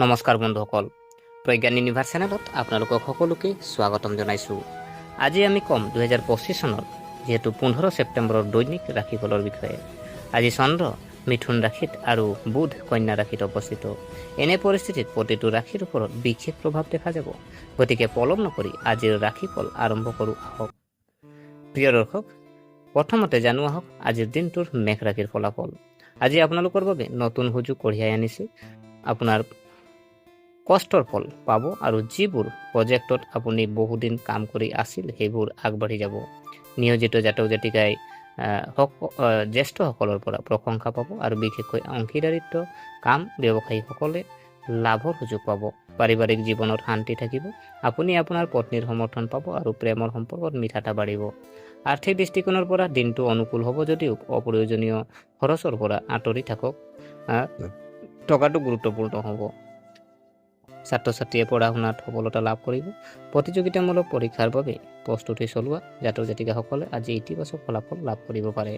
নমস্কাৰ বন্ধুসকল, প্ৰজ্ঞান ইউনিভাৰ্ছ চেনেলত আপোনালোকক সকলোকে স্বাগতম জনাইছোঁ। আজি আমি ক'ম 2025 চনৰ যিহেতু 15 ছেপ্টেম্বৰৰ দৈনিক ৰাশিফলৰ বিষয়ে। আজি চন্দ্ৰ মিথুন ৰাশিত আৰু বুধ কন্যা ৰাশিত অৱস্থিত। এনে পৰিস্থিতিত প্ৰতিটো ৰাশিৰ ওপৰত বিশেষ প্ৰভাৱ দেখা যাব। গতিকে পলম নকৰি আজিৰ ৰাশিফল আৰম্ভ কৰোঁ আহক। প্ৰিয় দৰ্শক, প্ৰথমতে জানো আহক আজিৰ দিনটোৰ মেষ ৰাশিৰ ফলাফল। আজি আপোনালোকৰ বাবে নতুন সুযোগ কঢ়িয়াই আনিছে। আপোনাৰ কষ্টৰ ফল পাব আৰু যিবোৰ প্ৰজেক্টত আপুনি বহুদিন কাম কৰি আছিল সেইবোৰ আগবাঢ়ি যাব। নিয়োজিত জাতক জাতিকাই জ্যেষ্ঠসকলৰ পৰা প্ৰশংসা পাব আৰু বিশেষকৈ অংশীদাৰিত্ব কাম ব্যৱসায়ীসকলে লাভৰ সুযোগ পাব। পাৰিবাৰিক জীৱনত শান্তি থাকিব। আপুনি আপোনাৰ পত্নীৰ সমৰ্থন পাব আৰু প্ৰেমৰ সম্পৰ্কত মিঠাটা বাঢ়িব। আৰ্থিক দৃষ্টিকোণৰ পৰা দিনটো অনুকূল হ'ব যদিও অপ্ৰয়োজনীয় খৰচৰ পৰা আঁতৰি থাকক। টকাটো গুৰুত্বপূৰ্ণ হ'ব। ছাত্ৰ ছাত্ৰীয়ে পঢ়া শুনাত সফলতা লাভ কৰিব। প্ৰতিযোগিতামূলক পৰীক্ষাৰ বাবে প্ৰস্তুতি চলোৱা জাতক জাতিকাসকলে আজি ইতিবাচক ফলাফল লাভ কৰিব পাৰে।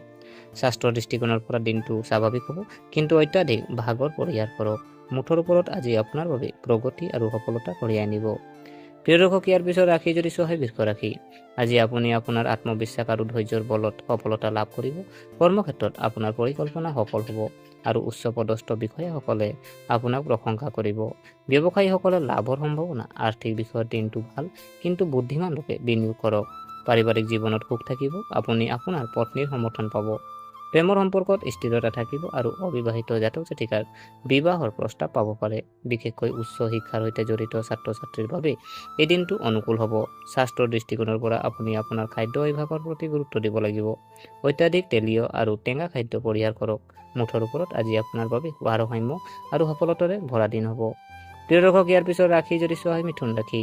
স্বাস্থ্যৰ দৃষ্টিকোণৰ পৰা দিনটো স্বাভাৱিক হ'ব, কিন্তু অত্যাধিক ভাগৰ পৰিহাৰ কৰক। মুঠৰ ওপৰত আজি আপোনাৰ বাবে প্ৰগতি আৰু সফলতা কঢ়িয়াই আনিব। প্ৰিয় দৰ্শক, ইয়াৰ পিছত ৰাশি যদি চোৱা হয় বৃষ ৰাশি। আজি আপুনি আপোনাৰ আত্মবিশ্বাস আৰু ধৈৰ্যৰ বলত সফলতা লাভ কৰিব। কৰ্মক্ষেত্ৰত আপোনাৰ পৰিকল্পনা সফল হ'ব আৰু উচ্চপদস্থ বিষয়াসকলে আপোনাক প্ৰশংসা কৰিব। ব্যৱসায়ীসকলে লাভৰ সম্ভাৱনা। আৰ্থিক বিষয়ত দিনটো ভাল, কিন্তু বুদ্ধিমান লোকে বিনিয়োগ কৰক। পাৰিবাৰিক জীৱনত সুখ থাকিব। আপুনি আপোনাৰ পত্নীৰ সমৰ্থন পাব। প্ৰেমৰ সম্পৰ্কত স্থিৰতা থাকিব আৰু অবিবাহিত জাতক জাতিকাৰ বিবাহৰ প্ৰস্তাৱ পাব পাৰে। বিশেষকৈ উচ্চ শিক্ষাৰ সৈতে জড়িত ছাত্ৰ ছাত্ৰীৰ বাবে এই দিনটো অনুকূল হ'ব। স্বাস্থ্যৰ দৃষ্টিকোণৰ পৰা আপুনি আপোনাৰ খাদ্য অভ্যাসৰ প্ৰতি গুৰুত্ব দিব লাগিব। অত্যাধিক তেলীয় আৰু টেঙা খাদ্য পৰিহাৰ কৰক। মুঠৰ ওপৰত আজি আপোনাৰ বাবে ভাৰসাম্য আৰু সফলতাৰে ভৰা দিন হ'ব। প্ৰিয় দৰ্শক, ইয়াৰ পিছত ৰাশি যদি চোৱা হয় মিথুন ৰাশি।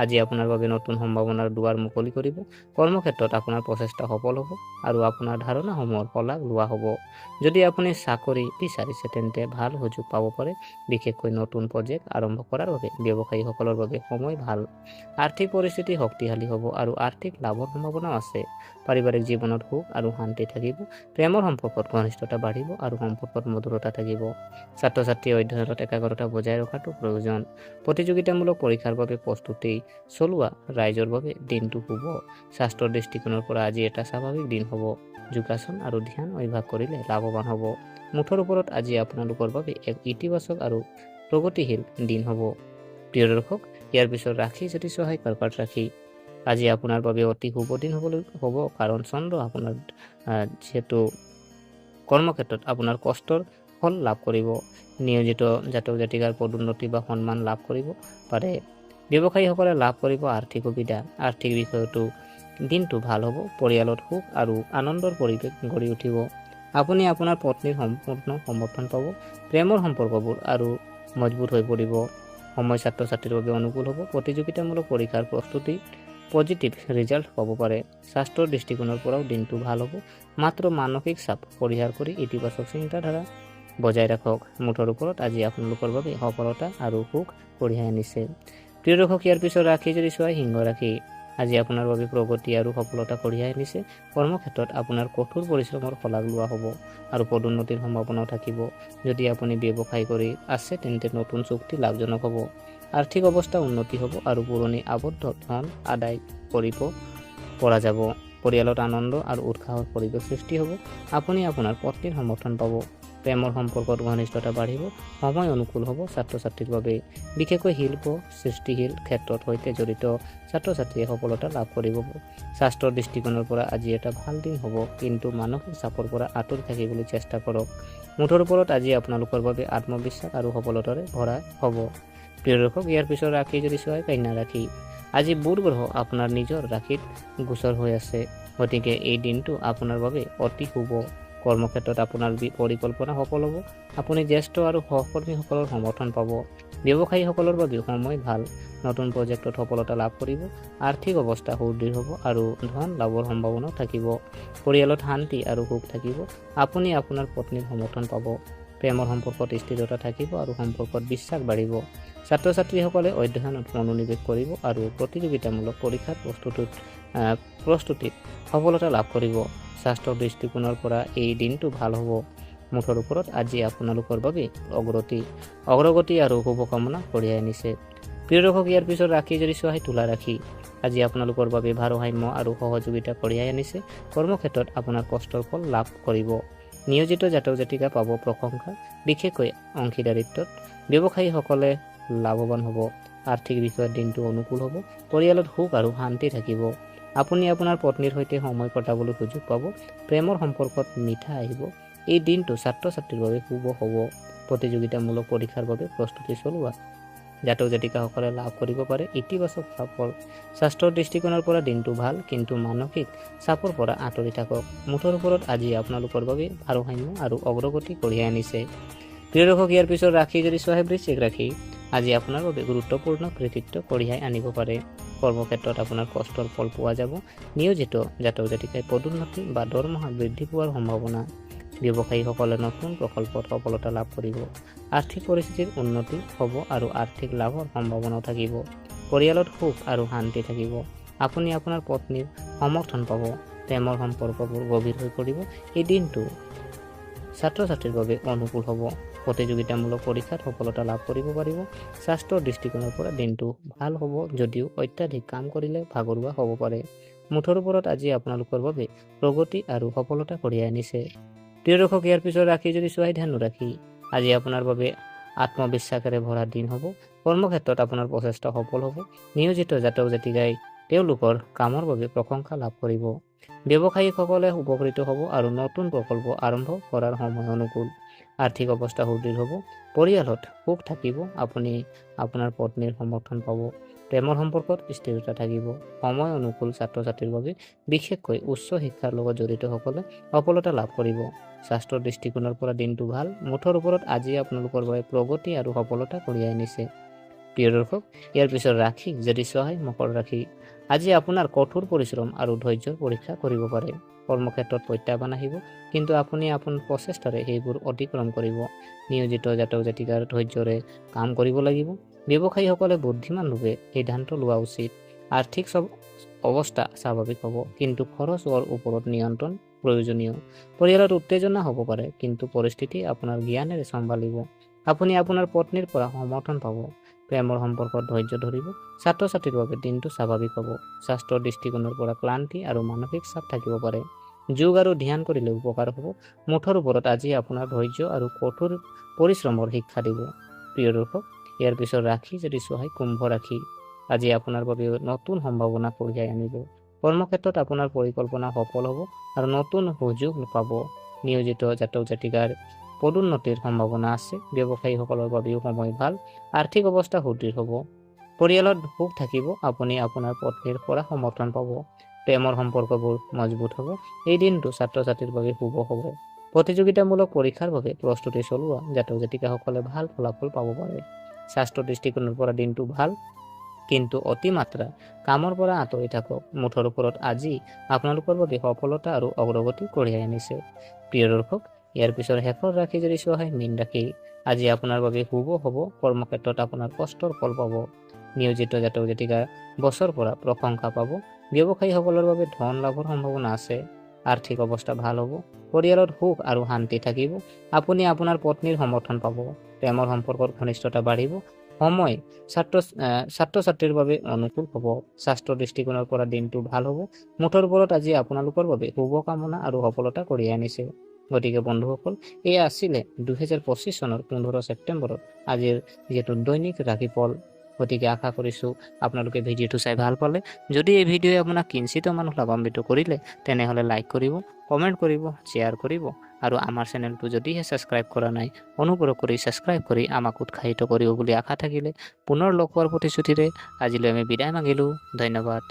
আজি আপোনাৰ বাবে নতুন সম্ভাৱনাৰ দুৱাৰ মুকলি কৰিব। কৰ্মক্ষেত্ৰত আপোনাৰ প্ৰচেষ্টা সফল হ'ব আৰু আপোনাৰ ধাৰণাসমূহৰ শলাগ লোৱা হ'ব। যদি আপুনি চাকৰি বিচাৰিছে তেন্তে ভাল সুযোগ পাব পাৰে। বিশেষকৈ নতুন প্ৰজেক্ট আৰম্ভ কৰাৰ বাবে ব্যৱসায়ীসকলৰ বাবে সময় ভাল। আৰ্থিক পৰিস্থিতি শক্তিশালী হ'ব আৰু আৰ্থিক লাভৰ সম্ভাৱনাও আছে। পাৰিবাৰিক জীৱনত সুখ আৰু শান্তি থাকিব। প্ৰেমৰ সম্পৰ্কত ঘনিষ্ঠতা বাঢ়িব আৰু সম্পৰ্কত মধুৰতা থাকিব। ছাত্ৰ ছাত্ৰীয়ে অধ্যয়নত একাগ্ৰতা বজাই ৰখাটো প্ৰয়োজন। প্ৰতিযোগিতামূলক পৰীক্ষাৰ বাবে প্ৰস্তুতি চলোৱা ৰাইজৰ বাবে দিনটো শুভ। স্বাস্থ্যৰ দৃষ্টিকোণৰ পৰা আজি এটা স্বাভাৱিক দিন হ'ব। যোগাসন আৰু ধ্যান অভ্যাস কৰিলে লাভৱান হ'ব। মুঠৰ ওপৰত আজি আপোনালোকৰ বাবে এক ইতিবাচক আৰু প্ৰগতিশীল দিন হ'ব। প্ৰিয় দৰ্শক, ইয়াৰ পিছত ৰাশি যদি চোৱা হয় কৰ্কট ৰাশি। আজি আপোনাৰ বাবে অতি শুভ দিন হ'ব, কাৰণ চন্দ্ৰ আপোনাৰ যিহেতু কৰ্মক্ষেত্ৰত আপোনাৰ কষ্টৰ ফল লাভ কৰিব। নিয়োজিত জাতক জাতিকাৰ পদোন্নতি বা সন্মান লাভ কৰিব পাৰে। ব্যৱসায়ীসকলে লাভ কৰিব আৰ্থিক সুবিধা। আৰ্থিক বিষয়তো দিনটো ভাল হ'ব। পৰিয়ালত সুখ আৰু আনন্দৰ পৰিৱেশ গঢ়ি উঠিব। আপুনি আপোনাৰ পত্নীৰ সম্পূৰ্ণ সমৰ্থন পাব। প্ৰেমৰ সম্পৰ্কবোৰ আৰু মজবুত হৈ পৰিব। সময় ছাত্ৰ ছাত্ৰীৰ বাবে অনুকূল হ'ব। প্ৰতিযোগিতামূলক পৰীক্ষাৰ প্ৰস্তুতি পজিটিভ ৰিজাল্ট পাব পাৰে। স্বাস্থ্যৰ দৃষ্টিকোণৰ পৰাও দিনটো ভাল হ'ব। মাত্ৰ মানসিক চাপ পৰিহাৰ কৰি ইতিবাচক চিন্তাধাৰা বজাই ৰাখক। মুঠৰ ওপৰত আজি আপোনালোকৰ বাবে সফলতা আৰু সুখ কঢ়িয়াই আনিছে। প্ৰিয় দৰ্শক, ইয়াৰ পিছত ৰাশি যদি চোৱা সিংহ ৰাশি। আজি আপোনাৰ বাবে প্ৰগতি আৰু সফলতা কঢ়িয়াই আনিছে। কৰ্মক্ষেত্ৰত আপোনাৰ কঠোৰ পৰিশ্ৰমৰ শলাগ লোৱা হ'ব আৰু পদোন্নতিৰ সম্ভাৱনাও থাকিব। যদি আপুনি ব্যৱসায় কৰি আছে তেন্তে নতুন চুক্তি লাভজনক হ'ব। আৰ্থিক অৱস্থা উন্নতি হ'ব আৰু পুৰণি আবদ্ধ ধন আদায় কৰিব পৰা যাব। পৰিয়ালত আনন্দ আৰু উৎসাহৰ পৰিৱেশ সৃষ্টি হ'ব। আপুনি আপোনাৰ পত্নীৰ সমৰ্থন পাব। প্ৰেমৰ সম্পৰ্কত ঘনিষ্ঠতা বাঢ়িব। সময় অনুকূল হ'ব ছাত্ৰ ছাত্ৰীৰ বাবে। বিশেষকৈ শিল্প সৃষ্টিশীল ক্ষেত্ৰত সৈতে জড়িত ছাত্ৰ ছাত্ৰীয়ে সফলতা লাভ কৰিব। স্বাস্থ্যৰ দৃষ্টিকোণৰ পৰা আজি এটা ভাল দিন হ'ব, কিন্তু মানসিক চাপৰ পৰা আঁতৰি থাকিবলৈ চেষ্টা কৰক। মুঠৰ ওপৰত আজি আপোনালোকৰ বাবে আত্মবিশ্বাস আৰু সফলতাৰে ভৰা হ'ব। প্ৰিয় দৰ্শক, ইয়াৰ পিছত ৰাশি যদি চোৱা কন্যা ৰাশি। আজি বুধ গ্ৰহ আপোনাৰ নিজৰ ৰাশিত গোচৰ হৈ আছে। গতিকে এই দিনটো আপোনাৰ বাবে অতি শুভ। কৰ্মক্ষেত্ৰত আপোনাৰ পৰিকল্পনা সফল হ'ব। আপুনি জ্যেষ্ঠ আৰু সহকৰ্মীসকলৰ সমৰ্থন পাব। ব্যৱসায়ীসকলৰ বাবে সময় ভাল। নতুন প্ৰজেক্টত সফলতা লাভ কৰিব। আৰ্থিক অৱস্থা সুদৃঢ় হ'ব আৰু ধন লাভৰ সম্ভাৱনাও থাকিব। পৰিয়ালত শান্তি আৰু সুখ থাকিব। আপুনি আপোনাৰ পত্নীৰ সমৰ্থন পাব। প্ৰেমৰ সম্পৰ্কত স্থিৰতা থাকিব আৰু সম্পৰ্কত বিশ্বাস বাঢ়িব। ছাত্ৰ ছাত্ৰীসকলে অধ্যয়নত মনোনিৱেশ কৰিব আৰু প্ৰতিযোগিতামূলক পৰীক্ষাৰ প্ৰস্তুতিত সফলতা লাভ কৰিব। স্বাস্থ্যৰ দৃষ্টিকোণৰ পৰা এই দিনটো ভাল হ'ব। মুঠৰ ওপৰত আজি আপোনালোকৰ বাবে অগ্ৰগতি আৰু শুভকামনা কঢ়িয়াই আনিছে। প্ৰিয় দৰ্শক, ইয়াৰ পিছত ৰাশি যদি চোৱা হয় তুলা ৰাশি। আজি আপোনালোকৰ বাবে ভাৰসাম্য আৰু সহযোগিতা কঢ়িয়াই আনিছে। কৰ্মক্ষেত্ৰত আপোনাৰ কষ্টৰ ফল লাভ কৰিব। নিয়োজিত জাতক জাতিকা পাব প্ৰশংসা, বিশেষকৈ অংশীদাৰিত্বত ব্যৱসায়ীসকলে লাভৱান হ'ব। আৰ্থিক বিষয়ত দিনটো অনুকূল হ'ব। পৰিয়ালত সুখ আৰু শান্তি থাকিব। আপুনি আপোনাৰ পত্নীৰ সৈতে সময় কটাবলৈ সুযোগ পাব। প্ৰেমৰ সম্পৰ্কত মিঠা আহিব। এই দিনটো ছাত্ৰ ছাত্ৰীৰ বাবে শুভ হ'ব। প্ৰতিযোগিতামূলক পৰীক্ষাৰ বাবে প্ৰস্তুতি চলোৱা জাতক জাতিকাসকলে লাভ কৰিব পাৰে ইতিবাচক ফলাফল। স্বাস্থ্যৰ দৃষ্টিকোণৰ পৰা দিনটো ভাল, কিন্তু মানসিক চাপৰ পৰা আঁতৰি থাকক। মুঠৰ ওপৰত আজি আপোনালোকৰ বাবে ভাৰসাম্য আৰু অগ্ৰগতি কঢ়িয়াই আনিছে। প্ৰিয় দৰ্শক, ইয়াৰ পিছত ৰাশি যদি চোৱা হয় বৃশ্চিক ৰাশি। আজি আপোনাৰ বাবে গুৰুত্বপূৰ্ণ কৃতিত্ব কঢ়িয়াই আনিব পাৰে। কৰ্মক্ষেত্ৰত আপোনাৰ কষ্টৰ ফল পোৱা যাব। নিয়োজিত জাতক জাতিকাই পদোন্নতি বা দৰমহা বৃদ্ধি পোৱাৰ সম্ভাৱনা। ব্যৱসায়ীসকলে নতুন প্ৰকল্পত সফলতা লাভ কৰিব। আৰ্থিক পৰিস্থিতিৰ উন্নতি হ'ব আৰু আৰ্থিক লাভৰ সম্ভাৱনাও থাকিব। পৰিয়ালত সুখ আৰু শান্তি থাকিব। আপুনি আপোনাৰ পত্নীৰ সমৰ্থন পাব। প্ৰেমৰ সম্পৰ্কবোৰ গভীৰ হৈ পৰিব। এই দিনটো ছাত্ৰ ছাত্ৰীৰ বাবে অনুকূল হ'ব। প্ৰতিযোগিতামূলক পৰীক্ষাত সফলতা লাভ কৰিব পাৰিব। স্বাস্থ্যৰ দৃষ্টিকোণৰ পৰা দিনটো ভাল হ'ব, যদিও অত্যাধিক কাম কৰিলে ভাগৰুৱা হ'ব পাৰে। মুঠৰ ওপৰত আজি আপোনালোকৰ বাবে প্ৰগতি আৰু সফলতা কঢ়িয়াই আনিছে। প্ৰিয় দৰ্শক, ইয়াৰ পিছত ৰাশি যদি চোৱা হয় ধনু ৰাশি। আজি আপোনাৰ বাবে আত্মবিশ্বাসেৰে ভৰা দিন হ'ব। কৰ্মক্ষেত্ৰত আপোনাৰ প্ৰচেষ্টা সফল হ'ব। নিয়োজিত জাতক জাতিকাই তেওঁলোকৰ কামৰ বাবে প্ৰশংসা লাভ কৰিব। ব্যৱসায়ীসকলে উপকৃত হ'ব আৰু নতুন প্ৰকল্প আৰম্ভ কৰাৰ সময় অনুকূল। আৰ্থিক অৱস্থা সুদৃঢ় হ'ব। পৰিয়ালত সুখ থাকিব। আপুনি আপোনাৰ পত্নীৰ সমৰ্থন পাব। প্ৰেমৰ সম্পৰ্কত স্থিৰতা থাকিব। সময় অনুকূল ছাত্ৰ ছাত্ৰীৰ বাবে, বিশেষকৈ উচ্চ শিক্ষাৰ লগত জড়িতসকলে সফলতা লাভ কৰিব। স্বাস্থ্যৰ দৃষ্টিকোণৰ পৰা দিনটো ভাল। মুঠৰ ওপৰত আজি আপোনালোকৰ বাবে প্ৰগতি আৰু সফলতা কঢ়িয়াই আনিছে। প্ৰিয় দৰ্শক, ইয়াৰ পিছত ৰাশি যদি চোৱা হয় মকৰ ৰাশি। আজি আপোনাৰ কঠোৰ পৰিশ্ৰম আৰু ধৈৰ্যৰ পৰীক্ষা কৰিব পাৰে। কৰ্মক্ষেত্ৰত প্ৰত্যাহ্বান আহিব, কিন্তু আপুনি আপোনাৰ প্ৰচেষ্টাৰে সেইবোৰ অতিক্ৰম কৰিব। নিয়োজিত জাতক জাতিকাৰ ধৈৰ্যৰে কাম কৰিব লাগিব। ব্যৱসায়ীসকলে বুদ্ধিমানভাৱে সিদ্ধান্ত লোৱা উচিত। আৰ্থিক অৱস্থা স্বাভাৱিক হ'ব, কিন্তু খৰচৰ ওপৰত নিয়ন্ত্ৰণ প্ৰয়োজনীয়। পৰিয়ালত উত্তেজনা হ'ব পাৰে, কিন্তু পৰিস্থিতি আপোনাৰ জ্ঞানেৰে চম্ভালিব। আপুনি আপোনাৰ পত্নীৰ পৰা সমৰ্থন পাব। প্ৰেমৰ সম্পৰ্কত ধৈৰ্য ধৰিব। ছাত্ৰ ছাত্ৰীৰ বাবে দিনটো স্বাভাৱিক হ'ব। স্বাস্থ্যৰ দৃষ্টিকোণৰ পৰা ক্লান্তি আৰু মানসিক চাপ থাকিব পাৰে। যোগ আৰু ধ্যান কৰিলে উপকাৰ হ'ব। মুঠৰ ওপৰত আজি আপোনাৰ ধৈৰ্য আৰু কঠোৰ পৰিশ্ৰমৰ শিক্ষা দিব। প্ৰিয় দৰ্শক, ইয়াৰ পিছত ৰাশি যদি চোৱা হয় কুম্ভ ৰাশি। আজি আপোনাৰ বাবে নতুন সম্ভাৱনা কঢ়িয়াই আনিব। কৰ্মক্ষেত্ৰত আপোনাৰ পৰিকল্পনা সফল হ'ব আৰু নতুন সুযোগ পাব। নিয়োজিত জাতক জাতিকাৰ পদোন্নতিৰ সম্ভাৱনা আছে। ব্যৱসায়ীসকলৰ বাবেও সময় ভাল। আৰ্থিক অৱস্থা সুদৃঢ় হ'ব। পৰিয়ালত সুখ থাকিব। আপুনি আপোনাৰ পত্নীৰ পৰা সমৰ্থন পাব। প্ৰেমৰ সম্পৰ্কবোৰ মজবুত হ'ব। এই দিনটো ছাত্ৰ ছাত্ৰীৰ বাবে শুভ হ'ব। প্ৰতিযোগিতামূলক পৰীক্ষাৰ বাবে প্ৰস্তুতি চলোৱা জাতক জাতিকাসকলে ভাল ফলাফল পাব পাৰে। স্বাস্থ্যৰ দৃষ্টিকোণৰ পৰা দিনটো ভাল, কিন্তু অতিমাত্ৰা কামৰ পৰা আঁতৰি থাকক। মুঠৰ ওপৰত আজি আপোনালোকৰ বাবে সফলতা আৰু অগ্ৰগতি কঢ়িয়াই আনিছে। প্ৰিয় দৰ্শক, ইয়াৰ পিছত শেষৰ ৰাশি যদি চোৱা হয় মীন ৰাশি। আজি আপোনাৰ বাবে শুভ হ'ব। কৰ্মক্ষেত্ৰত আপোনাৰ কষ্টৰ ফল পাব। নিয়োজিত জাতক জাতিকা বছৰ পৰা প্ৰশংসা পাব। ব্যৱসায়ীসকলৰ বাবে ধন লাভৰ সম্ভাৱনা আছে। আৰ্থিক অৱস্থা ভাল হ'ব। পৰিয়ালত সুখ আৰু শান্তি থাকিব। আপুনি আপোনাৰ পত্নীৰ সমৰ্থন পাব। প্ৰেমৰ সম্পৰ্কত ঘনিষ্ঠতা বাঢ়িব। সময় ছাত্ৰ ছাত্ৰীৰ বাবে অনুকূল হ'ব। স্বাস্থ্যৰ দৃষ্টিকোণৰ পৰা দিনটো ভাল হ'ব। মুঠৰ ওপৰত আজি আপোনালোকৰ বাবে শুভকামনা আৰু সফলতা কঢ়িয়াই আনিছে। গতিকে বন্ধুসকল, এয়া আছিলে 2025 চনৰ 15 ছেপ্টেম্বৰত আজিৰ যিহেতু দৈনিক ৰাশিফল। গতিকে আশা কৰিছোঁ আপোনালোকে ভিডিঅ'টো চাই ভাল পালে। যদি এই ভিডিঅ'ই আপোনাক কিঞ্চিতো মানুহ লাভান্বিত কৰিলে, তেনেহ'লে লাইক কৰিব, কমেণ্ট কৰিব, শ্বেয়াৰ কৰিব আৰু আমাৰ চেনেলটো যদিহে ছাবস্ক্ৰাইব কৰা নাই, অনুগ্ৰহ কৰি ছাবস্ক্ৰাইব কৰি আমাক উৎসাহিত কৰিব বুলি আশা থাকিলে পুনৰ লগ পোৱাৰ প্ৰতিশ্ৰুতিৰে আজিলৈ আমি বিদায় মাগিলোঁ। ধন্যবাদ।